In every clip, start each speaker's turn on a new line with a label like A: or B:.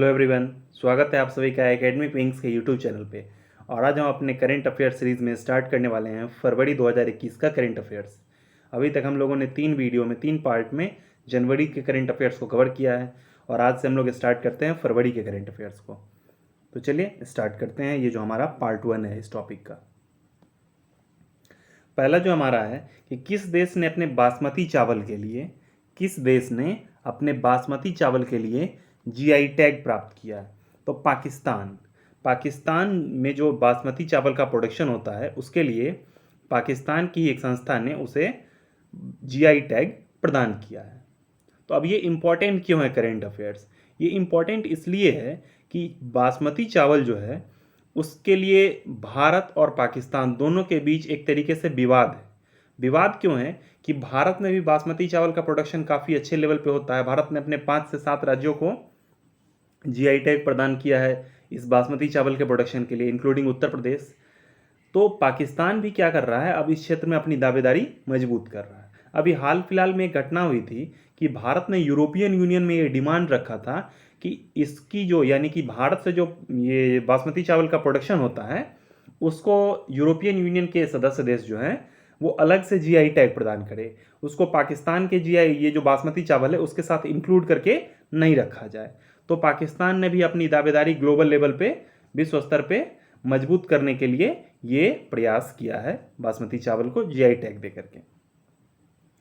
A: Hello everyone, स्वागत है आप सभी का एकेडमिक विंग्स के यूट्यूब चैनल पे। और आज हम अपने करंट अफेयर्स सीरीज़ में स्टार्ट करने वाले हैं फरवरी 2021 का करंट अफेयर्स। अभी तक हम लोगों ने 3 वीडियो में 3 पार्ट में जनवरी के करंट अफेयर्स को कवर किया है और आज से हम लोग स्टार्ट करते हैं फरवरी के करंट अफेयर्स को। तो चलिए स्टार्ट करते हैं। ये जो हमारा पार्ट 1 है इस टॉपिक का, पहला जो हमारा है कि किस देश ने अपने बासमती चावल के लिए जीआई टैग प्राप्त किया है। तो पाकिस्तान में जो बासमती चावल का प्रोडक्शन होता है उसके लिए पाकिस्तान की एक संस्था ने उसे जीआई टैग प्रदान किया है। तो अब ये इम्पॉर्टेंट क्यों है करेंट अफेयर्स? ये इम्पॉर्टेंट इसलिए है कि बासमती चावल जो है उसके लिए भारत और पाकिस्तान दोनों के बीच एक तरीके से विवाद है। विवाद क्यों है कि भारत में भी बासमती चावल का प्रोडक्शन काफ़ी अच्छे लेवल पे होता है। भारत ने अपने 5 से 7 राज्यों को जीआई टैग प्रदान किया है इस बासमती चावल के प्रोडक्शन के लिए, इंक्लूडिंग उत्तर प्रदेश। तो पाकिस्तान भी क्या कर रहा है, अब इस क्षेत्र में अपनी दावेदारी मजबूत कर रहा है। अभी हाल फिलहाल में एक घटना हुई थी कि भारत ने यूरोपियन यूनियन में ये डिमांड रखा था कि इसकी जो यानी कि भारत से जो ये बासमती चावल का प्रोडक्शन होता है उसको यूरोपियन यूनियन के सदस्य देश जो हैं वो अलग से जीआई टैग प्रदान करे, उसको पाकिस्तान के जीआई ये जो बासमती चावल है उसके साथ इंक्लूड करके नहीं रखा जाए। तो पाकिस्तान ने भी अपनी दावेदारी ग्लोबल लेवल पे, विश्व स्तर पे मजबूत करने के लिए ये प्रयास किया है बासमती चावल को जीआई टैग दे करके।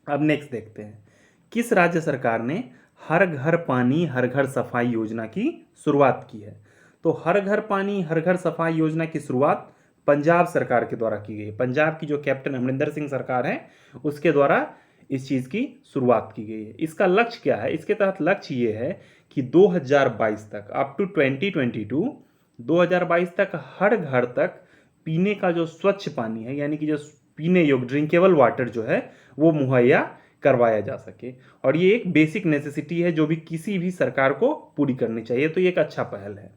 A: अब नेक्स्ट देखते हैं, किस राज्य सरकार ने हर घर पानी हर घर सफाई योजना की शुरुआत की है? तो हर घर पानी हर घर सफाई योजना की शुरुआत पंजाब सरकार के द्वारा की गई है। पंजाब की जो कैप्टन अमरिंदर सिंह सरकार है उसके द्वारा इस चीज़ की शुरुआत की गई है। इसका लक्ष्य क्या है? इसके तहत लक्ष्य ये है कि 2022 तक, अप टू 2022, 2022 तक हर घर तक पीने का जो स्वच्छ पानी है यानी कि जो पीने योग्य ड्रिंकेबल वाटर जो है वो मुहैया करवाया जा सके। और ये एक बेसिक नेसेसिटी है जो भी किसी भी सरकार को पूरी करनी चाहिए। तो ये एक अच्छा पहल है।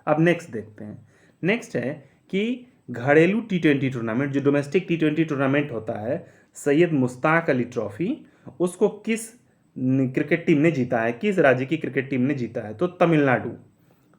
A: अब नेक्स्ट देखते हैं। नेक्स्ट है कि घरेलू T20 टूर्नामेंट, जो डोमेस्टिक T20 टूर्नामेंट होता है, सैयद मुश्ताक अली ट्रॉफी, उसको किस क्रिकेट टीम ने जीता है? किस राज्य की क्रिकेट टीम ने जीता है? तो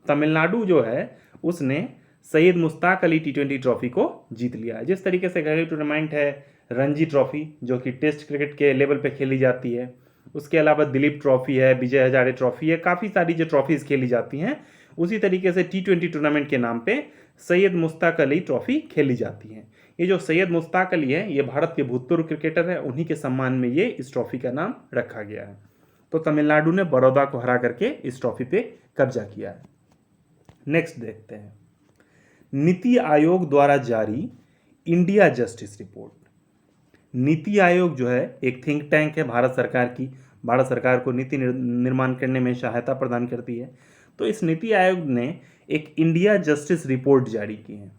A: तमिलनाडु जो है उसने सैयद मुश्ताक अली T20 ट्रॉफी को जीत लिया है। जिस तरीके से घरेलू टूर्नामेंट है रणजी ट्रॉफी जो कि टेस्ट क्रिकेट के लेवल पे खेली जाती है, उसके अलावा दिलीप ट्रॉफी है, विजय हजारे ट्रॉफी है, काफ़ी सारी जो ट्रॉफीज़ खेली जाती हैं, उसी तरीके से T20 टूर्नामेंट के नाम पे सैयद मुश्ताक अली ट्रॉफी खेली जाती है। ये जो सैयद मुश्ताक अली है ये भारत के भूतपूर्व क्रिकेटर है, उन्हीं के सम्मान में ये इस ट्रॉफी का नाम रखा गया है। तो तमिलनाडु ने बड़ौदा को हरा करके इस ट्रॉफी पे कब्जा किया है। नेक्स्ट देखते हैं, नीति आयोग द्वारा जारी India justice report. NITI Aayog जो है एक थिंक टैंक है भारत सरकार की, भारत सरकार को नीति निर्माण करने में सहायता प्रदान करती है। तो इस नीति आयोग ने एक इंडिया जस्टिस रिपोर्ट जारी की है।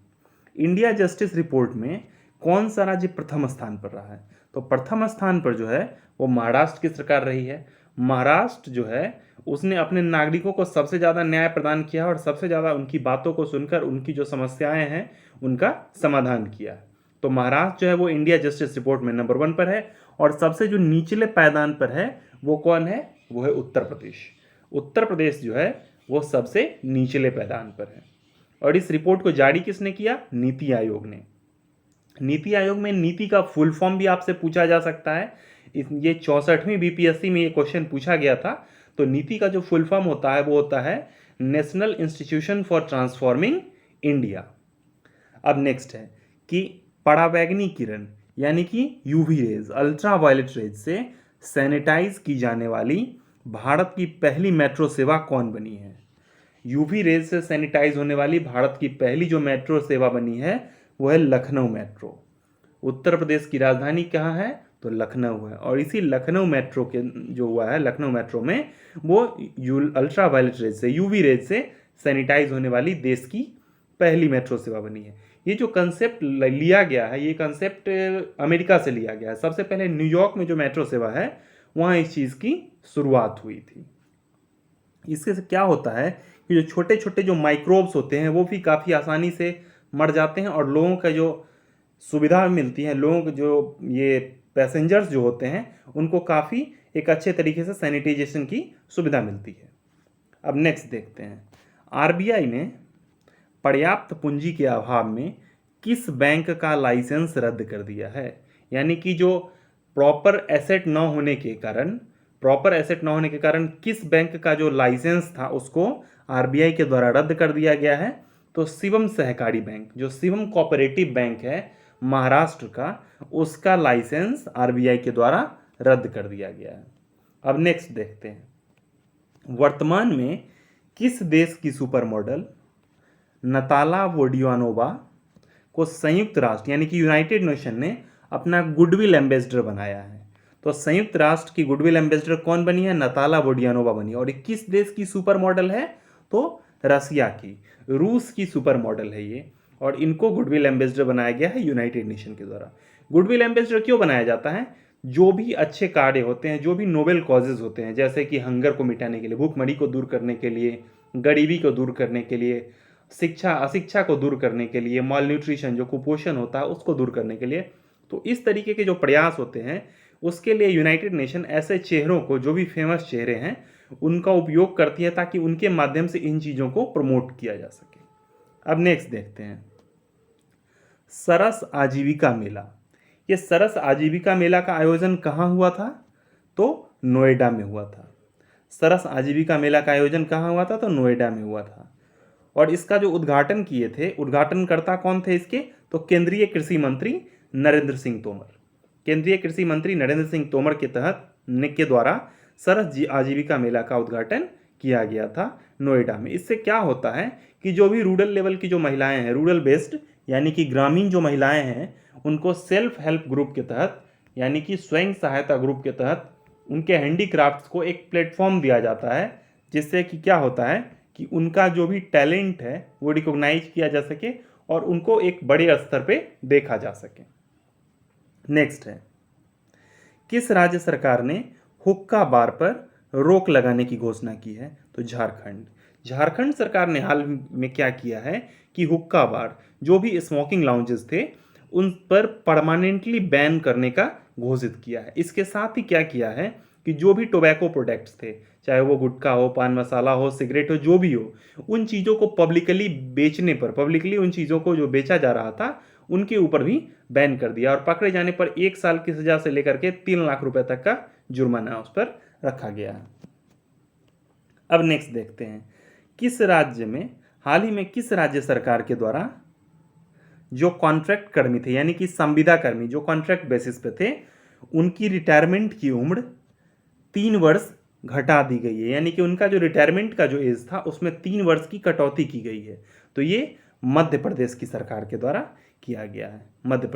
A: इंडिया जस्टिस रिपोर्ट में कौन सा राज्य प्रथम स्थान पर रहा है? तो प्रथम स्थान पर जो है वो महाराष्ट्र की सरकार रही है। महाराष्ट्र जो है उसने अपने नागरिकों को सबसे ज़्यादा न्याय प्रदान किया और सबसे ज़्यादा उनकी बातों को सुनकर उनकी जो समस्याएं हैं उनका समाधान किया। तो महाराष्ट्र जो है वो इंडिया जस्टिस रिपोर्ट में नंबर 1 पर है। और सबसे जो निचले पायदान पर है वो कौन है? वो है उत्तर प्रदेश। उत्तर प्रदेश जो है वो सबसे निचले पायदान पर है। और इस रिपोर्ट को जारी किसने किया? नीति आयोग ने। नीति आयोग में नीति का फुल फॉर्म भी आपसे पूछा जा सकता है। ये 64वीं बीपीएससी में ये क्वेश्चन पूछा गया था। तो नीति का जो फुल फॉर्म होता है वो होता है national institution for transforming India. अब नेक्स्ट है कि पराबैंगनी किरण यानी कि UV rays, ultraviolet rays से सैनिटाइज की जाने वाली भारत की पहली मेट्रो सेवा कौन बनी है? यूवी रेज से सैनिटाइज होने वाली भारत की पहली जो मेट्रो सेवा बनी है वो है लखनऊ मेट्रो। उत्तर प्रदेश की राजधानी कहाँ है? तो लखनऊ है। और इसी लखनऊ मेट्रो के जो हुआ है, लखनऊ मेट्रो में वो अल्ट्रा वायलेट रेज से, यूवी रेज से सैनिटाइज होने वाली देश की पहली मेट्रो सेवा बनी है। ये जो कंसेप्ट लिया गया है ये कंसेप्ट अमेरिका से लिया गया है। सबसे पहले न्यूयॉर्क में जो मेट्रो सेवा है वहाँ इस चीज़ की शुरुआत हुई थी। इससे क्या होता है कि जो छोटे छोटे जो माइक्रोब्स होते हैं वो भी काफ़ी आसानी से मर जाते हैं और लोगों का जो सुविधा मिलती है, लोगों को जो ये पैसेंजर्स जो होते हैं उनको काफ़ी एक अच्छे तरीके से सैनिटाइजेशन की सुविधा मिलती है। अब नेक्स्ट देखते हैं, आरबीआई ने पर्याप्त पूंजी के अभाव में किस बैंक का लाइसेंस रद्द कर दिया है। यानी कि जो प्रॉपर एसेट न होने के कारण किस बैंक का जो लाइसेंस था उसको आरबीआई के द्वारा रद्द कर दिया गया है। तो शिवम सहकारी बैंक, जो शिवम कोऑपरेटिव बैंक है महाराष्ट्र का, उसका लाइसेंस आरबीआई के द्वारा रद्द कर दिया गया है। अब नेक्स्ट देखते हैं, वर्तमान में किस देश की सुपर मॉडल नताला वोडियानोवा को संयुक्त राष्ट्र यानी कि यूनाइटेड नेशन ने अपना गुडविल एम्बेसडर बनाया है। तो संयुक्त राष्ट्र की गुडविल एम्बेसडर कौन बनी है? नताला वोडियानोवा बनी। और ये किस देश की सुपर मॉडल है? तो रसिया की, रूस की सुपर मॉडल है ये, और इनको गुडविल एम्बेसडर बनाया गया है यूनाइटेड नेशन के द्वारा। गुडविल एम्बेसडर क्यों बनाया जाता है? जो भी अच्छे कार्य होते हैं, जो भी नोबेल कॉजेज होते हैं, जैसे कि हंगर को मिटाने के लिए, भूखमरी को दूर करने के लिए, गरीबी को दूर करने के लिए, अशिक्षा को दूर करने के लिए, माल न्यूट्रिशन जो कुपोषण होता है उसको दूर करने के लिए, तो इस तरीके के जो प्रयास होते हैं उसके लिए यूनाइटेड नेशन ऐसे चेहरों को, जो भी फेमस चेहरे हैं, उनका उपयोग करती है ताकि उनके माध्यम से इन चीज़ों को प्रमोट किया जा सके। अब नेक्स्ट देखते हैं, सरस आजीविका मेला। ये सरस आजीविका मेला का आयोजन कहाँ हुआ था? तो नोएडा में हुआ था। सरस आजीविका मेला का आयोजन कहाँ हुआ था? तो नोएडा में हुआ था। और इसका जो उद्घाटन किए थे, उद्घाटनकर्ता कौन थे इसके? तो केंद्रीय कृषि मंत्री नरेंद्र सिंह तोमर। केंद्रीय कृषि मंत्री नरेंद्र सिंह तोमर के द्वारा सरस आजीविका मेला का उद्घाटन किया गया था नोएडा में। इससे क्या होता है कि जो भी रूरल लेवल की जो महिलाएं हैं, रूरल बेस्ड यानी कि ग्रामीण जो महिलाएं हैं, उनको सेल्फ हेल्प ग्रुप के तहत यानी कि स्वयं सहायता ग्रुप के तहत उनके हैंडीक्राफ्ट्स को एक प्लेटफॉर्म दिया जाता है, जिससे कि क्या होता है कि उनका जो भी टैलेंट है वो रिकॉग्नाइज किया जा सके और उनको एक बड़े स्तर पे देखा जा सके। नेक्स्ट है, किस राज्य सरकार ने हुक्का बार पर रोक लगाने की घोषणा की है? तो झारखंड सरकार ने हाल में क्या किया है कि हुक्का बार, जो भी स्मोकिंग लाउंजेस थे, उन पर परमानेंटली बैन करने का घोषित किया है। इसके साथ ही क्या किया है कि जो भी टोबैको प्रोडक्ट्स थे, चाहे वो गुटखा हो, पान मसाला हो, सिगरेट हो, जो भी हो, उन चीज़ों को पब्लिकली बेचने पर, पब्लिकली उन चीज़ों को जो बेचा जा रहा था उनके ऊपर भी बैन कर दिया, और पकड़े जाने पर 1 साल की सजा से लेकर के 3 लाख रुपए तक का जुर्माना उस पर रखा गया है। अब नेक्स्ट देखते हैं, हाल ही में किस राज्य सरकार के द्वारा जो कॉन्ट्रैक्ट कर्मी थे यानी कि संविदा कर्मी जो कॉन्ट्रैक्ट बेसिस पे थे, उनकी रिटायरमेंट की उम्र 3 वर्ष घटा दी गई है। यानी कि उनका जो रिटायरमेंट का जो एज था उसमें 3 वर्ष की कटौती की गई है। तो ये मध्य प्रदेश की सरकार के द्वारा किया गया है। मध्य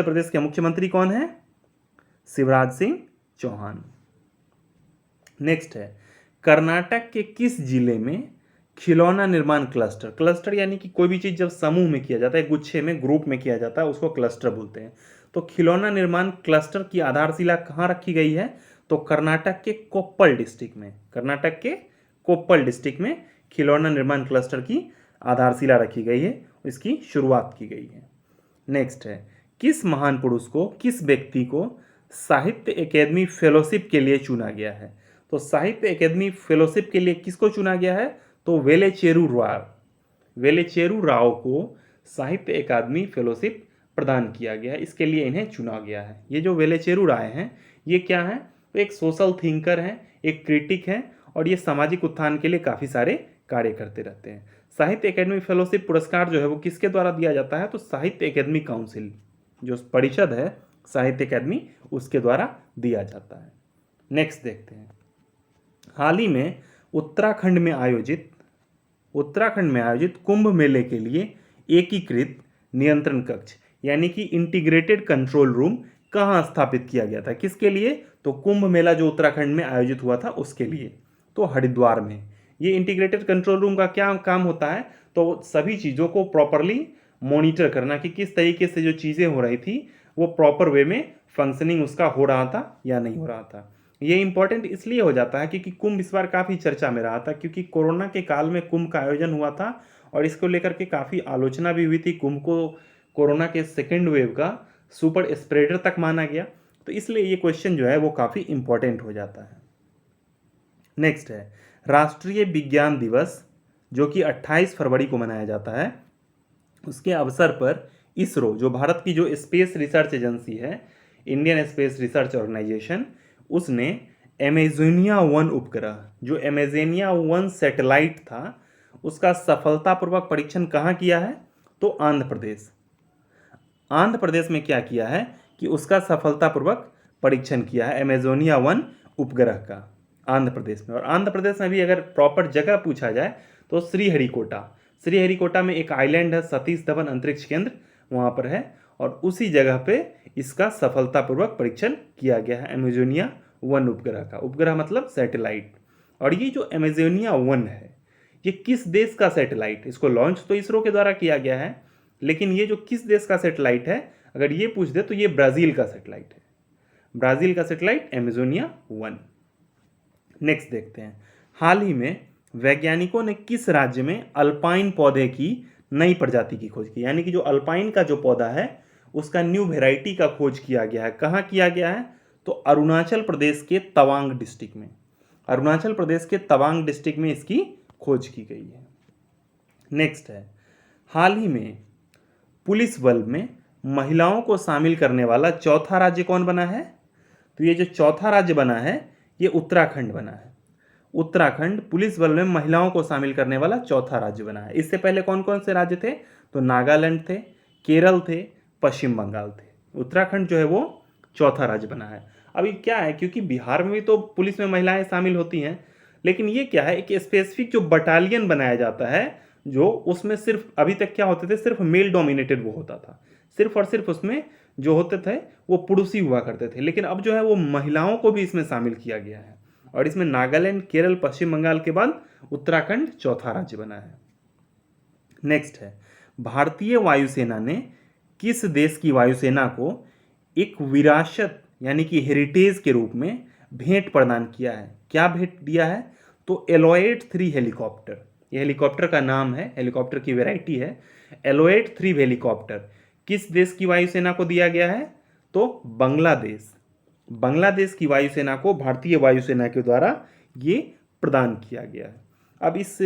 A: प्रदेश के मुख्यमंत्री कौन है? शिवराज सिंह चौहान। नेक्स्ट है, कर्नाटक के किस जिले में खिलौना निर्माण क्लस्टर यानी कि कोई भी चीज़ जब समूह में किया जाता है, गुच्छे में, ग्रुप में किया जाता है, उसको क्लस्टर बोलते हैं। तो खिलौना निर्माण क्लस्टर की आधारशिला कहाँ रखी गई है? तो कर्नाटक के कोप्पल डिस्ट्रिक्ट में खिलौना निर्माण क्लस्टर की आधारशिला रखी गई है, इसकी शुरुआत की गई है। नेक्स्ट है, किस महान पुरुष को, किस व्यक्ति को साहित्य अकेदमी फेलोशिप के लिए चुना गया है? तो साहित्य अकेदमी फेलोशिप के लिए किसको चुना गया है? तो वेलेचेरू राव को साहित्य अकादमी फेलोशिप प्रदान किया गया है, इसके लिए इन्हें चुना गया है। ये जो वेलेचेरू राय हैं, ये क्या है? तो एक सोशल थिंकर हैं, एक क्रिटिक हैं, और ये सामाजिक उत्थान के लिए काफ़ी सारे कार्य करते रहते हैं। साहित्य अकादमी फेलोशिप पुरस्कार जो है वो किसके द्वारा दिया जाता है? तो साहित्य अकादमी काउंसिल, जो परिषद है साहित्य अकादमी, उसके द्वारा दिया जाता है। नेक्स्ट देखते हैं, हाल ही में उत्तराखंड में आयोजित कुंभ मेले के लिए एकीकृत नियंत्रण कक्ष यानी कि इंटीग्रेटेड कंट्रोल रूम कहाँ स्थापित किया गया था? किसके लिए? तो कुंभ मेला जो उत्तराखंड में आयोजित हुआ था उसके लिए, तो हरिद्वार में। ये इंटीग्रेटेड कंट्रोल रूम का क्या काम होता है? तो सभी चीज़ों को प्रॉपरली मॉनिटर करना कि किस तरीके से जो चीज़ें हो रही थी वो प्रॉपर वे में फंक्शनिंग उसका हो रहा था या नहीं हो रहा था। ये इंपॉर्टेंट इसलिए हो जाता है क्योंकि कुंभ इस बार काफ़ी चर्चा में रहा था, क्योंकि कोरोना के काल में कुंभ का आयोजन हुआ था और इसको लेकर के काफ़ी आलोचना भी हुई थी। कुंभ को कोरोना के सेकेंड वेव का सुपर स्प्रेडर तक माना गया, तो इसलिए ये क्वेश्चन जो है वो काफ़ी इंपॉर्टेंट हो जाता है। नेक्स्ट है, राष्ट्रीय विज्ञान दिवस जो कि 28 फरवरी को मनाया जाता है, उसके अवसर पर इसरो, जो भारत की जो स्पेस रिसर्च एजेंसी है, इंडियन स्पेस रिसर्च ऑर्गेनाइजेशन, उसने एमेजोनिया 1 उपग्रह, जो एमेजोनिया 1 सैटेलाइट था, उसका सफलतापूर्वक परीक्षण कहाँ किया है? तो आंध्र प्रदेश। आंध्र प्रदेश में क्या किया है कि उसका सफलतापूर्वक परीक्षण किया है एमेजोनिया 1 उपग्रह का, आंध्र प्रदेश में। और आंध्र प्रदेश में भी अगर प्रॉपर जगह पूछा जाए तो श्रीहरिकोटा, श्रीहरिकोटा में एक आइलैंड है, सतीश धवन अंतरिक्ष केंद्र, वहाँ पर है, और उसी जगह पे इसका सफलतापूर्वक परीक्षण किया गया है एमेजोनिया 1 उपग्रह का। उपग्रह मतलब सैटेलाइट। और ये जो एमेजोनिया 1 है, ये किस देश का सैटेलाइट? इसको लॉन्च तो इसरो के द्वारा किया गया है, लेकिन ये जो किस देश का सैटेलाइट है, अगर ये पूछ दे तो ये ब्राज़ील का सैटेलाइट है। ब्राज़ील का सैटेलाइट एमेजोनिया 1। नेक्स्ट देखते हैं, हाल ही में वैज्ञानिकों ने किस राज्य में अल्पाइन पौधे की नई प्रजाति की खोज की? यानी कि जो अल्पाइन का जो पौधा है उसका न्यू वेराइटी का खोज किया गया है। कहाँ किया गया है? तो अरुणाचल प्रदेश के तवांग डिस्ट्रिक्ट में, अरुणाचल प्रदेश के तवांग डिस्ट्रिक्ट में इसकी खोज की गई है। नेक्स्ट है, हाल ही में पुलिस बल में महिलाओं को शामिल करने वाला चौथा राज्य कौन बना है? तो ये जो चौथा राज्य बना है ये उत्तराखंड बना है। उत्तराखंड पुलिस बल में महिलाओं को शामिल करने वाला चौथा राज्य बना है। इससे पहले कौन कौन से राज्य थे? तो नागालैंड थे, केरल थे, पश्चिम बंगाल थे। उत्तराखंड जो है वो चौथा राज्य बना है। अभी क्या है, क्योंकि बिहार में भी तो पुलिस में महिलाएं शामिल होती हैं, लेकिन ये क्या है, एक स्पेसिफिक जो बटालियन बनाया जाता है, जो उसमें सिर्फ अभी तक क्या होते थे, सिर्फ मेल डोमिनेटेड वो होता था, सिर्फ और सिर्फ उसमें जो होते थे वो पुरुष ही हुआ करते थे। लेकिन अब जो है वो महिलाओं को भी इसमें शामिल किया गया है, और इसमें नागालैंड, केरल, पश्चिम बंगाल के बाद उत्तराखंड चौथा राज्य बना है। नेक्स्ट है, भारतीय वायुसेना ने किस देश की वायुसेना को एक विरासत यानी कि हेरिटेज के रूप में भेंट प्रदान किया है? क्या भेंट दिया है? तो एलोएट 3 हेलीकॉप्टर, ये हेलीकॉप्टर का नाम है, हेलीकॉप्टर की वैरायटी है, एलोएट 3 हेलीकॉप्टर किस देश की वायुसेना को दिया गया है? तो बांग्लादेश, बांग्लादेश की वायुसेना को भारतीय वायुसेना के द्वारा ये प्रदान किया गया है। अब इस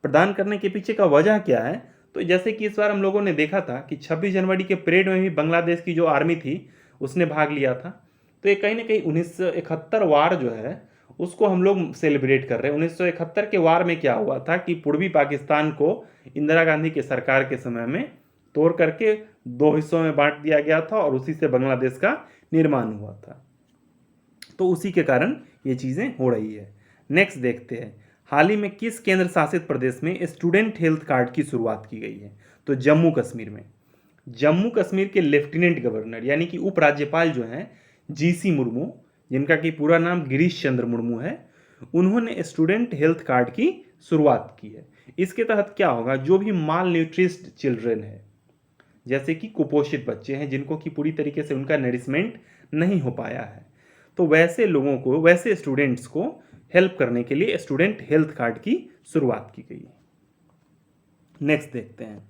A: प्रदान करने के पीछे का वजह क्या है? तो जैसे कि इस बार हम लोगों ने देखा था कि 26 जनवरी के परेड में भी बांग्लादेश की जो आर्मी थी उसने भाग लिया था। तो ये कहीं ना कहीं 1971 वार जो है उसको हम लोग सेलिब्रेट कर रहे हैं। 1971 के वार में क्या हुआ था कि पूर्वी पाकिस्तान को इंदिरा गांधी के सरकार के समय में तोड़ करके 2 हिस्सों में बांट दिया गया था, और उसी से बांग्लादेश का निर्माण हुआ था। तो उसी के कारण ये चीज़ें हो रही है। नेक्स्ट देखते हैं, हाल ही में किस केंद्र शासित प्रदेश में स्टूडेंट हेल्थ कार्ड की शुरुआत की गई है? तो जम्मू कश्मीर में। जम्मू कश्मीर के लेफ्टिनेंट गवर्नर यानी कि उपराज्यपाल जो हैं जीसी मुर्मू, जिनका कि पूरा नाम गिरीश चंद्र मुर्मू है, उन्होंने स्टूडेंट हेल्थ कार्ड की शुरुआत की है। इसके तहत क्या होगा, जो भी माल न्यूट्रिस्ड चिल्ड्रेन है, जैसे कि कुपोषित बच्चे हैं जिनको कि पूरी तरीके से उनका नरिशमेंट नहीं हो पाया है, तो वैसे लोगों को, वैसे स्टूडेंट्स को हेल्प करने के लिए स्टूडेंट हेल्थ कार्ड की शुरुआत की गई है। नेक्स्ट देखते हैं,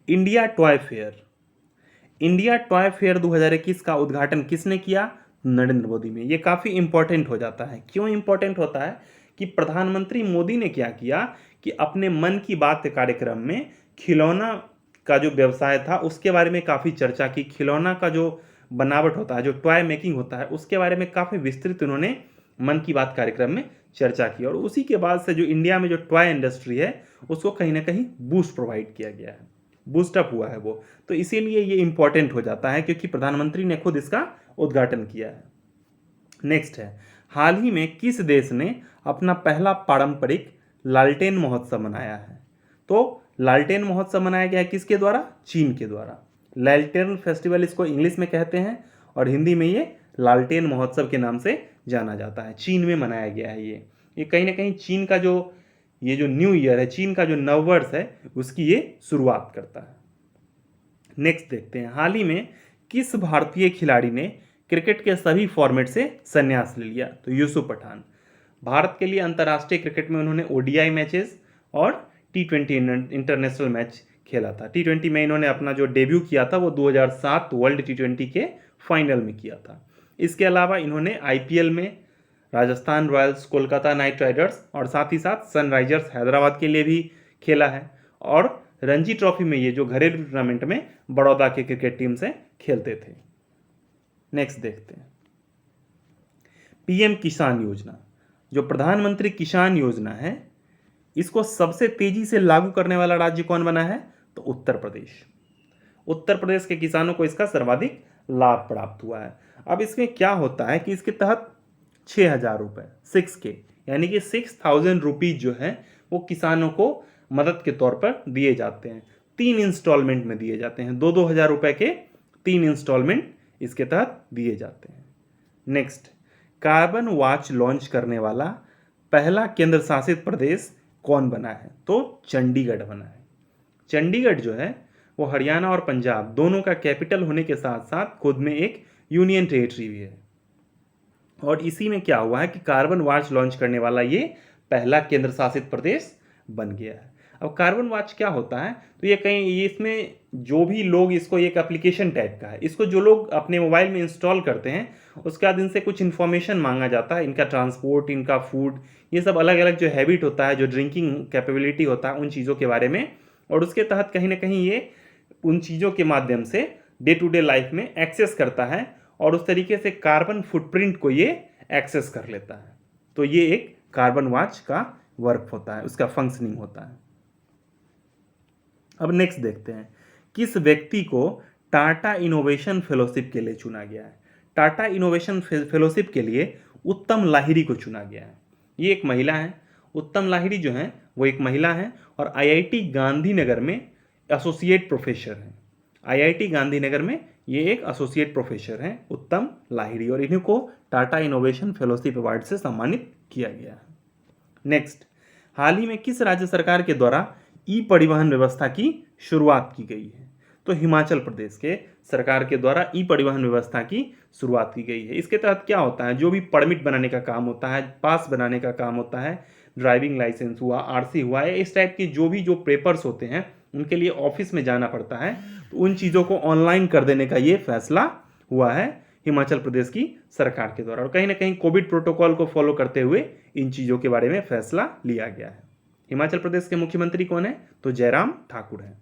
A: India toy fair. India toy fair 2021 का उद्घाटन किसने किया? नरेंद्र मोदी ने। ये काफ़ी इंपॉर्टेंट हो जाता है। क्यों इंपॉर्टेंट होता है? कि प्रधानमंत्री मोदी ने क्या किया कि अपने मन की बात कार्यक्रम में खिलौना का जो व्यवसाय था उसके बारे में काफ़ी चर्चा की। खिलौना का जो बनावट होता है, जो टॉय मेकिंग होता है, उसके बारे में काफ़ी विस्तृत उन्होंने मन की बात कार्यक्रम में चर्चा की, और उसी के बाद से जो इंडिया में जो टॉय इंडस्ट्री है उसको कहीं ना कहीं बूस्ट प्रोवाइड किया गया है, बूस्टअप हुआ है वो। तो इसीलिए ये इंपॉर्टेंट हो जाता है क्योंकि प्रधानमंत्री ने खुद इसका उद्घाटन किया है। नेक्स्ट है, हाल ही में किस देश ने अपना पहला पारंपरिक लालटेन महोत्सव मनाया है? तो लालटेन महोत्सव मनाया गया है किसके द्वारा? चीन के द्वारा। लालटेन फेस्टिवल इसको इंग्लिश में कहते हैं, और हिंदी में ये लालटेन महोत्सव के नाम से जाना जाता है। चीन में मनाया गया है ये कहीं ना कहीं चीन का जो ये जो न्यू ईयर है, चीन का जो नववर्ष है, उसकी ये शुरुआत करता है। नेक्स्ट देखते हैं, हाल ही में किस भारतीय खिलाड़ी ने क्रिकेट के सभी फॉर्मेट से संन्यास ले लिया? तो यूसुफ पठान। भारत के लिए अंतर्राष्ट्रीय क्रिकेट में उन्होंने ओडीआई मैचेस और T20 इंटरनेशनल मैच खेला था। T20 में इन्होंने अपना जो डेब्यू किया था वो 2007 वर्ल्ड T20 के फाइनल में किया था। इसके अलावा इन्होंने IPL में Rajasthan Royals, Kolkata night Riders और साथ ही साथ सनराइजर्स हैदराबाद के लिए भी खेला है। और रणजी ट्रॉफी में ये जो घरेलू टूर्नामेंट में बड़ौदा के क्रिकेट टीम से खेलते थे। नेक्स्ट देखते हैं पीएम किसान योजना। जो प्रधानमंत्री किसान योजना है, इसको सबसे तेजी से लागू करने वाला राज्य कौन बना है? तो उत्तर प्रदेश। उत्तर प्रदेश के किसानों को इसका सर्वाधिक लाभ प्राप्त हुआ है। अब इसमें क्या होता है कि इसके तहत 6,000 रुपये 6K यानी कि 6,000 रुपीज जो है वो किसानों को मदद के तौर पर दिए जाते हैं। 3 इंस्टॉलमेंट में दिए जाते हैं। 2-2 हज़ार रुपये के 3 इंस्टॉलमेंट इसके तहत दिए जाते हैं। नेक्स्ट, कार्बन वॉच लॉन्च करने वाला पहला केंद्र शासित प्रदेश कौन बना है? तो चंडीगढ़ बना है। चंडीगढ़ जो है वो हरियाणा और पंजाब दोनों का कैपिटल होने के साथ साथ खुद में एक यूनियन टेरिटरी भी है। और इसी में क्या हुआ है कि कार्बन वॉच लॉन्च करने वाला ये पहला केंद्र शासित प्रदेश बन गया है। अब कार्बन वॉच क्या होता है? तो ये इसमें जो भी लोग, इसको एक एप्लीकेशन टाइप का है, इसको जो लोग अपने मोबाइल में इंस्टॉल करते हैं उसके बाद इनसे कुछ इन्फॉर्मेशन मांगा जाता है, इनका ट्रांसपोर्ट, इनका फूड, ये सब अलग अलग जो हैबिट होता है, जो ड्रिंकिंग कैपेबिलिटी होता है, उन चीज़ों के बारे में। और उसके तहत कहीं ना कहीं ये उन चीज़ों के माध्यम से डे टू डे लाइफ में एक्सेस करता है और उस तरीके से कार्बन फुटप्रिंट को ये एक्सेस कर लेता है। तो ये एक कार्बन वॉच का वर्क होता है, उसका फंक्शनिंग होता है। अब नेक्स्ट देखते हैं किस व्यक्ति को टाटा इनोवेशन फेलोशिप के लिए चुना गया है। टाटा इनोवेशन फेलोशिप के लिए उत्तम लाहिड़ी को चुना गया है। ये एक महिला है। उत्तम लाहिड़ी जो है वो एक महिला है और आईआईटी गांधीनगर में एसोसिएट प्रोफेसर हैं। आईआईटी गांधीनगर में ये एक एसोसिएट प्रोफेसर हैं उत्तम लाहिड़ी, और इन्हीं को टाटा इनोवेशन फेलोशिप अवार्ड से सम्मानित किया गया है। नेक्स्ट, हाल ही में किस राज्य सरकार के द्वारा ई परिवहन व्यवस्था की शुरुआत की गई है? तो हिमाचल प्रदेश के सरकार के द्वारा ई परिवहन व्यवस्था की शुरुआत की गई है। इसके तहत क्या होता है? जो भी परमिट बनाने का काम होता है, पास बनाने का काम होता है, ड्राइविंग लाइसेंस हुआ, आरसी हुआ, इस टाइप की जो भी पेपर्स होते हैं उनके लिए ऑफिस में जाना पड़ता है, तो उन चीज़ों को ऑनलाइन कर देने का ये फैसला हुआ है हिमाचल प्रदेश की सरकार के द्वारा। और कहीं ना कहीं कोविड प्रोटोकॉल को फॉलो करते हुए इन चीज़ों के बारे में फैसला लिया गया है। हिमाचल प्रदेश के मुख्यमंत्री कौन है? तो जयराम ठाकुर है।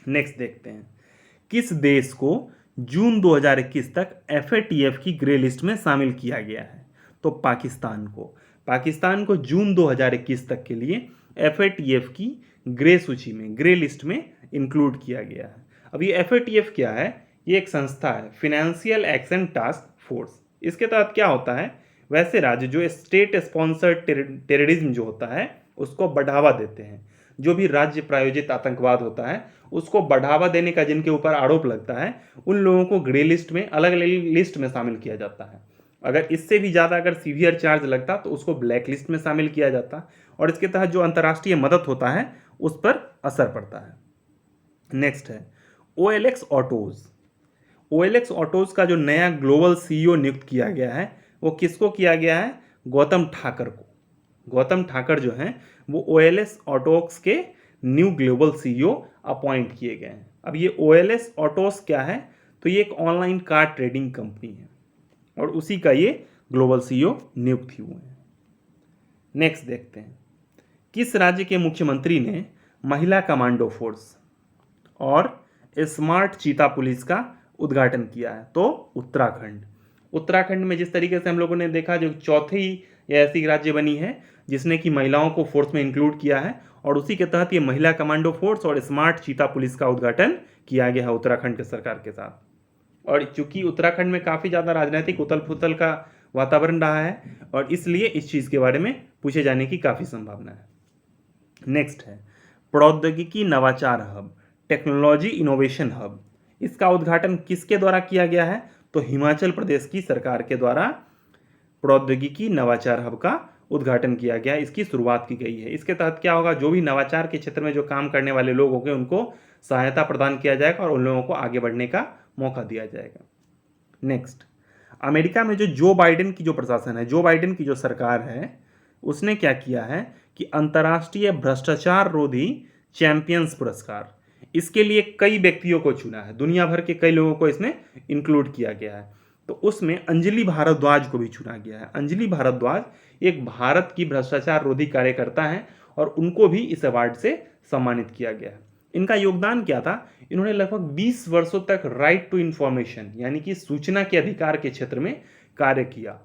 A: नेक्स्ट देखते हैं किस देश को जून 2021 तक FATF की ग्रे लिस्ट में शामिल किया गया है? तो पाकिस्तान को। पाकिस्तान को जून 2021 तक के लिए FATF की ग्रे सूची में, ग्रे लिस्ट में इंक्लूड किया गया है। अब ये FATF क्या है? ये एक संस्था है, फिनेंशियल एक्शन टास्क फोर्स। इसके तहत क्या होता है? वैसे राज्य जो स्टेट स्पॉन्सर्ड टेररिज्म जो होता है उसको बढ़ावा देते हैं, जो भी राज्य प्रायोजित आतंकवाद होता है उसको बढ़ावा देने का जिनके ऊपर आरोप लगता है, उन लोगों को ग्रे लिस्ट में, अलग अलग लिस्ट में शामिल किया जाता है। अगर इससे भी ज़्यादा अगर सीवियर चार्ज लगता तो उसको ब्लैक लिस्ट में शामिल किया जाता, और इसके तहत जो अंतर्राष्ट्रीय मदद होता है उस पर असर पड़ता है। नेक्स्ट है OLX ऑटोज। OLX ऑटोज का जो नया ग्लोबल CEO नियुक्त किया गया है वो किसको किया गया है? गौतम ठाकर को। गौतम ठाकर जो हैं वो OLX ऑटोज के न्यू ग्लोबल CEO अपॉइंट किए गए हैं। अब ये OLX ऑटोज क्या है? तो ये एक ऑनलाइन कार ट्रेडिंग कंपनी है और उसी का ये ग्लोबल CEO नियुक्त हुए हैं। नेक्स्ट देखते हैं किस राज्य के मुख्यमंत्री ने महिला कमांडो फोर्स और स्मार्ट चीता पुलिस का उद्घाटन किया है? तो उत्तराखंड। उत्तराखंड में जिस तरीके से हम लोगों ने देखा, जो चौथी ऐसी राज्य बनी है जिसने कि महिलाओं को फोर्स में इंक्लूड किया है, और उसी के तहत ये महिला कमांडो फोर्स और स्मार्ट चीता पुलिस का उद्घाटन किया गया है उत्तराखंड के सरकार के साथ। और चूंकि उत्तराखंड में काफ़ी ज़्यादा राजनीतिक उथल पुथल का वातावरण रहा है और इसलिए इस चीज़ के बारे में पूछे जाने की काफ़ी संभावना है। नेक्स्ट है प्रौद्योगिकी नवाचार हब, टेक्नोलॉजी इनोवेशन हब। इसका उद्घाटन किसके द्वारा किया गया है? तो हिमाचल प्रदेश की सरकार के द्वारा प्रौद्योगिकी नवाचार हब का उद्घाटन किया गया, इसकी शुरुआत की गई है। इसके तहत क्या होगा? जो भी नवाचार के क्षेत्र में जो काम करने वाले लोग होंगे उनको सहायता प्रदान किया जाएगा और उन लोगों को आगे बढ़ने का मौका दिया जाएगा। नेक्स्ट, अमेरिका में जो जो बाइडेन की जो प्रशासन है, जो बाइडेन की जो सरकार है, उसने क्या किया है कि अंतर्राष्ट्रीय भ्रष्टाचार रोधी चैंपियंस पुरस्कार, इसके लिए कई व्यक्तियों को चुना है। दुनिया भर के कई लोगों को इसमें इंक्लूड किया गया है। तो उसमें अंजलि भारद्वाज को भी चुना गया है। अंजलि भारद्वाज एक भारत की भ्रष्टाचार रोधी कार्यकर्ता हैं और उनको भी इस अवार्ड से सम्मानित किया गया है। इनका योगदान क्या था? इन्होंने लगभग 20 वर्षों तक राइट टू इंफॉर्मेशन यानी कि सूचना के अधिकार के क्षेत्र में कार्य किया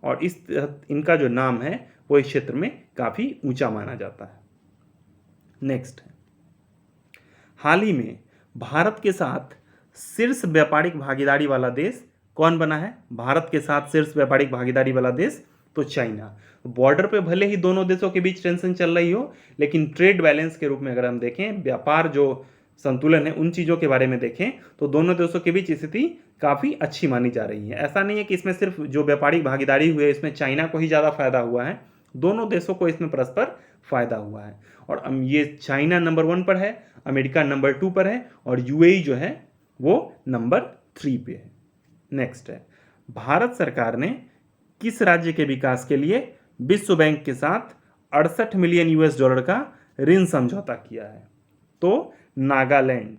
A: और इनका जो नाम है वो इस क्षेत्र में काफ़ी ऊंचा माना जाता है। नेक्स्ट है, हाल ही में भारत के साथ शीर्ष व्यापारिक भागीदारी वाला देश कौन बना है? भारत के साथ शीर्ष व्यापारिक भागीदारी वाला देश तो चाइना। बॉर्डर पे भले ही दोनों देशों के बीच टेंशन चल रही हो, लेकिन ट्रेड बैलेंस के रूप में अगर हम देखें, व्यापार जो संतुलन है, उन चीज़ों के बारे में देखें तो दोनों देशों के बीच स्थिति काफ़ी अच्छी मानी जा रही है। ऐसा नहीं है कि इसमें सिर्फ जो व्यापारिक भागीदारी हुई है इसमें चाइना को ही ज़्यादा फायदा हुआ है, दोनों देशों को इसमें परस्पर फायदा हुआ है। और ये चाइना नंबर 1 पर है, अमेरिका नंबर 2 पर है और यूएई जो है वो नंबर 3 पे है। नेक्स्ट है, भारत सरकार ने किस राज्य के विकास के लिए विश्व बैंक के साथ 68 मिलियन यूएस डॉलर का ऋण समझौता किया है? तो नागालैंड।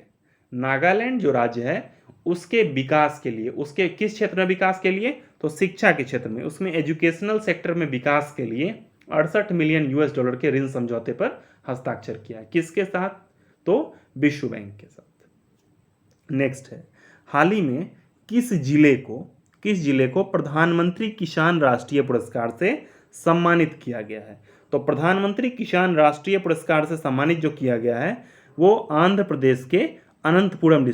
A: नागालैंड जो राज्य है उसके विकास के लिए, उसके किस क्षेत्र में विकास के लिए? तो शिक्षा के क्षेत्र में, उसमें एजुकेशनल सेक्टर में विकास के लिए 68 मिलियन यूएस डॉलर के ऋण समझौते पर हस्ताक्षर किया है। किसके साथ? तो विश्व बैंक के साथ। नेक्स्ट है, हाल ही में किस जिले को प्रधानमंत्री किसान राष्ट्रीय पुरस्कार से सम्मानित किया गया है? तो प्रधानमंत्री किसान राष्ट्रीय पुरस्कार से सम्मानित जो किया गया है वो आंध्र प्रदेश के अनंतपुरम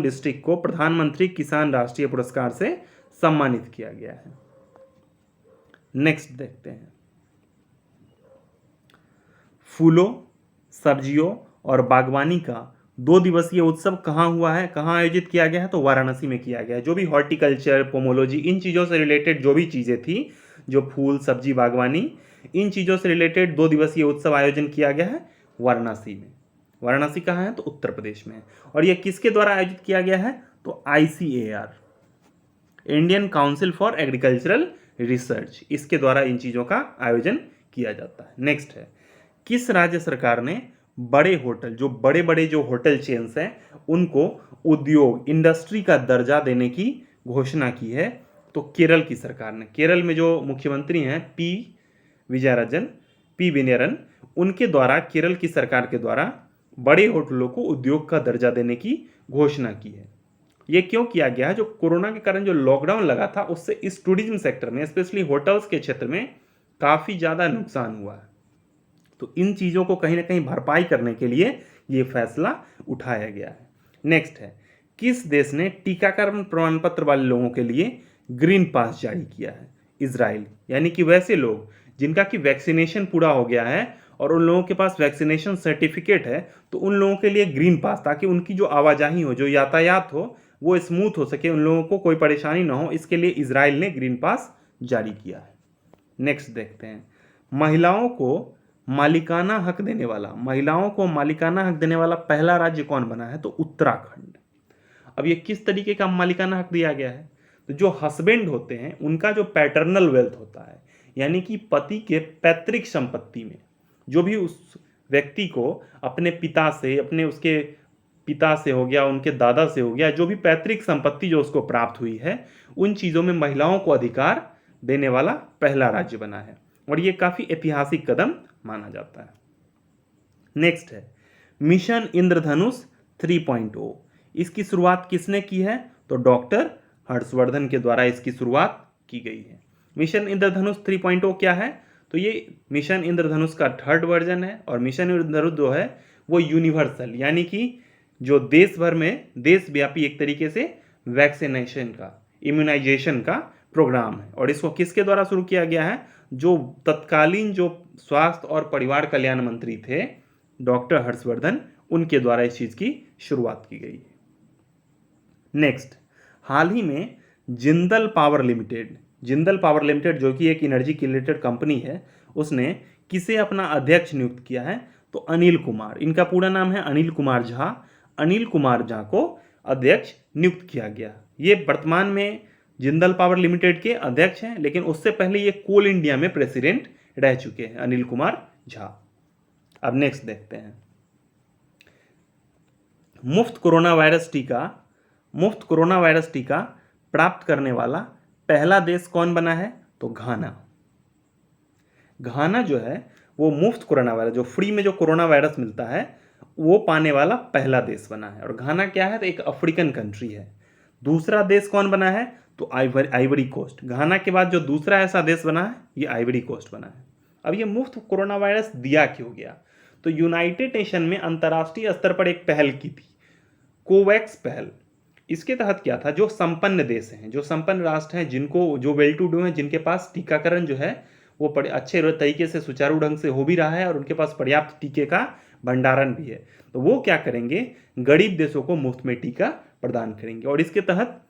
A: डिस्ट्रिक्ट को प्रधानमंत्री किसान राष्ट्रीय पुरस्कार से सम्मानित किया गया है। नेक्स्ट देखते हैं, फूलों, सब्जियों और बागवानी का 2 दिवसीय उत्सव कहाँ हुआ है, कहाँ आयोजित किया गया है? तो वाराणसी में किया गया है। जो भी हॉर्टिकल्चर, पोमोलॉजी, इन चीज़ों से रिलेटेड जो भी चीज़ें थी, जो फूल, सब्जी, बागवानी, इन चीज़ों से रिलेटेड 2 दिवसीय उत्सव आयोजन किया गया है वाराणसी में। वाराणसी कहाँ है? तो उत्तर प्रदेश में है। और यह किसके द्वारा आयोजित किया गया है? तो ICAR, Indian council for agricultural research, इसके द्वारा इन चीज़ों का आयोजन किया जाता है। नेक्स्ट है, किस राज्य सरकार ने बड़े होटल, जो बड़े बड़े जो होटल चेन्स हैं उनको उद्योग, इंडस्ट्री का दर्जा देने की घोषणा की है? तो केरल की सरकार ने। केरल में जो मुख्यमंत्री हैं पी विनयरन, उनके द्वारा, केरल की सरकार के द्वारा बड़े होटलों को उद्योग का दर्जा देने की घोषणा की है। ये क्यों किया गया है? जो कोरोना के कारण जो लॉकडाउन लगा था उससे इस टूरिज्म सेक्टर में, स्पेशली होटल्स के क्षेत्र में काफ़ी ज़्यादा नुकसान हुआ है। तो इन चीज़ों को कहीं ना कहीं भरपाई करने के लिए ये फैसला उठाया गया है। नेक्स्ट है, किस देश ने टीकाकरण प्रमाण पत्र वाले लोगों के लिए ग्रीन पास जारी किया है? इजराइल। यानी कि वैसे लोग जिनका कि वैक्सीनेशन पूरा हो गया है और उन लोगों के पास वैक्सीनेशन सर्टिफिकेट है, तो उन लोगों के लिए ग्रीन पास, ताकि उनकी जो आवाजाही हो, जो यातायात हो, वो स्मूथ हो सके, उन लोगों को कोई परेशानी ना हो, इसके लिए इजराइल ने ग्रीन पास जारी किया है। नेक्स्ट देखते हैं, महिलाओं को मालिकाना हक देने वाला पहला राज्य कौन बना है? तो उत्तराखंड। अब ये किस तरीके का मालिकाना हक दिया गया है? तो जो हस्बैंड होते हैं उनका जो पैटर्नल वेल्थ होता है, यानी कि पति के पैतृक संपत्ति में जो भी उस व्यक्ति को अपने पिता से, उसके पिता से हो गया, उनके दादा से हो गया, जो भी पैतृक संपत्ति जो उसको प्राप्त हुई है, उन चीज़ों में महिलाओं को अधिकार देने वाला पहला राज्य बना है और ये काफ़ी ऐतिहासिक कदम माना जाता है। नेक्स्ट है, मिशन इंद्रधनुष 3.0, इसकी शुरुआत किसने की है? तो डॉक्टर हर्षवर्धन के द्वारा इसकी शुरुआत की गई है। मिशन इंद्रधनुष 3.0 क्या है? तो ये मिशन इंद्रधनुष का 3rd वर्जन है और मिशन इंद्रधनुष जो है वो यूनिवर्सल, यानी कि जो देश भर में देशव्यापी एक तरीके से वैक्सीनेशन का, इम्यूनाइजेशन का प्रोग्राम है और इसको किसके द्वारा शुरू किया गया है? जो तत्कालीन जो स्वास्थ्य और परिवार कल्याण मंत्री थे डॉक्टर हर्षवर्धन, उनके द्वारा इस चीज़ की शुरुआत की गई है। नेक्स्ट, हाल ही में जिंदल पावर लिमिटेड जो कि एक एनर्जी की रिलेटेड कंपनी है, उसने किसे अपना अध्यक्ष नियुक्त किया है? तो अनिल कुमार। इनका पूरा नाम है अनिल कुमार झा। अनिल कुमार झा को अध्यक्ष नियुक्त किया गया। ये वर्तमान में जिंदल पावर लिमिटेड के अध्यक्ष हैं, लेकिन उससे पहले ये कोल इंडिया में प्रेसिडेंट रह चुके हैं, अनिल कुमार झा। अब नेक्स्ट देखते हैं, मुफ्त कोरोना वायरस टीका मुफ्त कोरोना वायरस टीका प्राप्त करने वाला पहला देश कौन बना है? तो घाना। घाना जो है वो मुफ्त कोरोना वायरस, जो फ्री में जो कोरोना वायरस मिलता है, वो पाने वाला पहला देश बना है। और घाना क्या है? तो एक अफ्रीकन कंट्री है। दूसरा देश कौन बना है? तो आइवरी कोस्ट। घाना के बाद जो दूसरा ऐसा देश बना है, ये आइवरी कोस्ट बना है। अब ये मुफ्त कोरोना वायरस दिया क्यों गया? तो यूनाइटेड नेशन में अंतर्राष्ट्रीय स्तर पर एक पहल की थी, कोवैक्स पहल। इसके तहत क्या था, जो संपन्न देश हैं, जो संपन्न राष्ट्र हैं, जिनको जो वेल टू डू हैं, जिनके पास टीकाकरण जो है वो बड़े अच्छे तरीके से सुचारू ढंग से हो भी रहा है और उनके पास पर्याप्त टीके का भंडारण भी है, तो वो क्या करेंगे, गरीब देशों को मुफ्त में टीका प्रदान करेंगे। और इसके तहत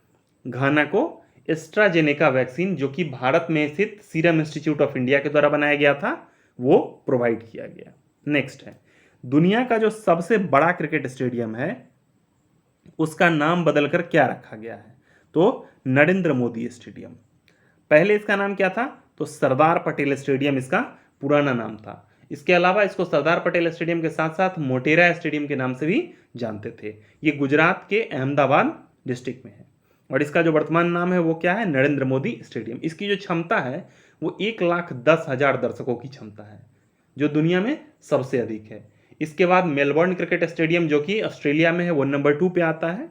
A: घाना को एस्ट्राजेनेका वैक्सीन, जो कि भारत में स्थित सीरम इंस्टीट्यूट ऑफ इंडिया के द्वारा बनाया गया था, वो प्रोवाइड किया गया। नेक्स्ट है, दुनिया का जो सबसे बड़ा क्रिकेट स्टेडियम है उसका नाम बदलकर क्या रखा गया है? तो नरेंद्र मोदी स्टेडियम। पहले इसका नाम क्या था? तो सरदार पटेल स्टेडियम इसका पुराना नाम था। इसके अलावा इसको सरदार पटेल स्टेडियम के साथ साथ मोटेरा स्टेडियम के नाम से भी जानते थे। ये गुजरात के अहमदाबाद डिस्ट्रिक्ट में है। और इसका जो वर्तमान नाम है वो क्या है? नरेंद्र मोदी स्टेडियम। इसकी जो क्षमता है वो 1,10,000 दर्शकों की क्षमता है, जो दुनिया में सबसे अधिक है। इसके बाद मेलबर्न क्रिकेट स्टेडियम, जो कि ऑस्ट्रेलिया में है, वो नंबर 2 पे आता है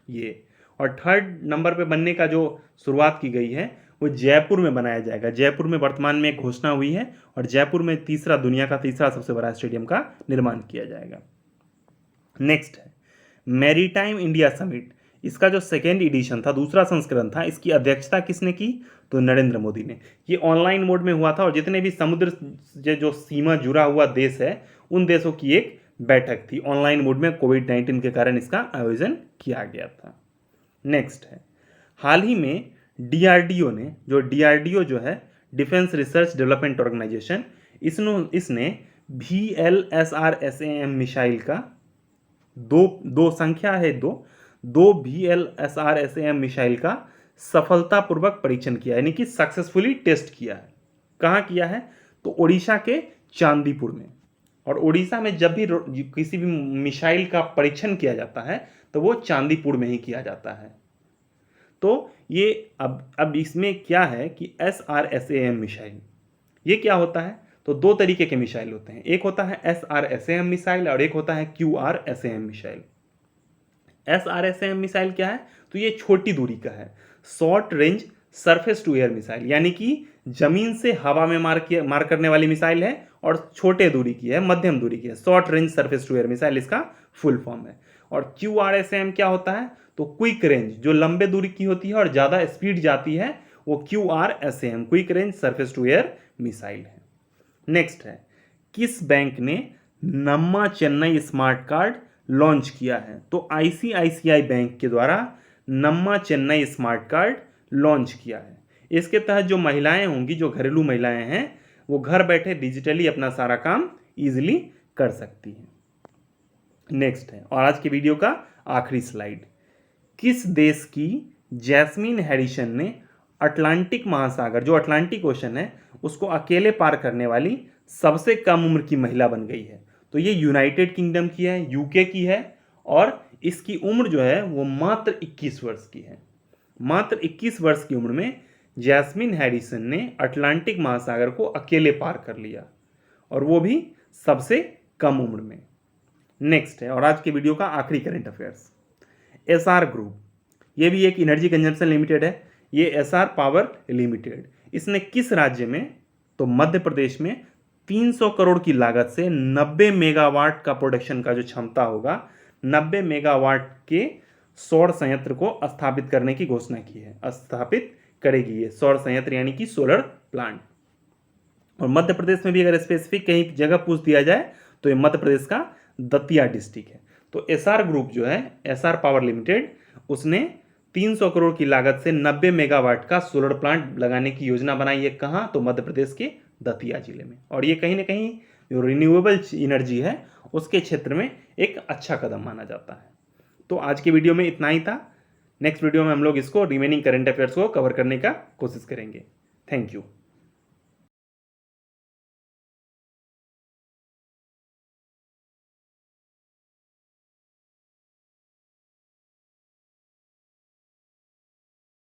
A: ये। और थर्ड नंबर पे बनने का जो शुरुआत की गई है वो जयपुर में बनाया जाएगा। जयपुर में वर्तमान में एक घोषणा हुई है और जयपुर में दुनिया का तीसरा सबसे बड़ा स्टेडियम का निर्माण किया जाएगा। नेक्स्ट है मैरीटाइम इंडिया समिट। इसका जो सेकेंड एडिशन था, दूसरा संस्करण था, इसकी अध्यक्षता किसने की? तो नरेंद्र मोदी ने। ये ऑनलाइन मोड में हुआ था और जितने भी समुद्र से जो सीमा जुड़ा हुआ देश है उन देशों की एक बैठक थी। ऑनलाइन मोड में कोविड-19 के कारण इसका आयोजन किया गया था। नेक्स्ट है, हाल ही में डीआरडीओ ने, जो डीआरडीओ जो है डिफेंस रिसर्च डेवलपमेंट ऑर्गेनाइजेशन, इसने VLSRSAM मिसाइल का दो संख्या है दो VLSRSAM मिसाइल का सफलतापूर्वक परीक्षण किया है, यानी कि सक्सेसफुली टेस्ट किया है। कहाँ किया है? तो उड़ीसा के चांदीपुर में। और उड़ीसा में जब भी किसी भी मिसाइल का परीक्षण किया जाता है तो वो चांदीपुर में ही किया जाता है। तो ये अब इसमें क्या है कि SRSAM मिसाइल, ये क्या होता है? तो दो तरीके के मिसाइल होते हैं, एक होता है SRSAM मिसाइल और एक होता है QRSAM मिसाइल। SRSAM मिसाइल क्या है? तो ये छोटी दूरी का है, short range surface to air missile, यानी कि जमीन से हवा में मार करने वाली मिसाइल है और छोटे दूरी की है, मध्यम दूरी की है। Short range surface to air missile इसका फुल फॉर्म है। और QRSAM क्या होता है? तो क्विक रेंज, जो लंबे दूरी की होती है और ज़्यादा स्पीड जाती है, वो QRSAM quick range surface to air missile है। नेक्स्ट है, किस बैंक ने Namma Chennai smart card launch किया है? तो ICICI बैंक के द्वारा Namma Chennai smart card launch किया है। इसके तहत जो महिलाएं होंगी, जो घरेलू महिलाएं हैं, वो घर बैठे डिजिटली अपना सारा काम इजीली कर सकती हैं। नेक्स्ट है, और आज की वीडियो का आखिरी स्लाइड, किस देश की जैस्मीन हैरिसन ने अटलांटिक महासागर, जो अटलांटिक ओशन है, उसको अकेले पार करने वाली सबसे कम उम्र की महिला बन गई है? तो ये यूनाइटेड किंगडम की है, यूके की है, और इसकी उम्र जो है वो मात्र 21 वर्ष की है। मात्र 21 वर्ष की उम्र में जैस्मीन हैरिसन ने अटलांटिक महासागर को अकेले पार कर लिया, और वो भी सबसे कम उम्र में। नेक्स्ट है, और आज के वीडियो का आखिरी करंट अफेयर्स, एसआर ग्रुप, ये भी एक एनर्जी कंजम्पशन लिमिटेड है। ये एसआर पावर लिमिटेड, इसने किस राज्य में? तो मध्य प्रदेश में 300 करोड़ की लागत से 90 मेगावाट का प्रोडक्शन का जो क्षमता होगा, 90 मेगावाट के सौर संयंत्र को स्थापित करने की घोषणा की है। स्थापित करेगी ये सौर संयंत्र, यानी कि सोलर प्लांट। और मध्य प्रदेश में भी अगर स्पेसिफिक कहीं जगह पूछ दिया जाए तो ये मध्य प्रदेश का दतिया डिस्ट्रिक्ट है। तो एसआर ग्रुप जो है, एसआर पावर लिमिटेड, उसने 300 करोड़ की लागत से 90 मेगावाट का सोलर प्लांट लगाने की योजना बनाई है। कहाँ? तो मध्य प्रदेश के दतिया जिले में। और ये कहीं ना कहीं जो रिन्यूएबल एनर्जी है उसके क्षेत्र में एक अच्छा कदम माना जाता है। तो आज के वीडियो में इतना ही था। नेक्स्ट वीडियो में हम लोग इसको रिमेनिंग करंट अफेयर्स को कवर करने का कोशिश करेंगे। Thank you.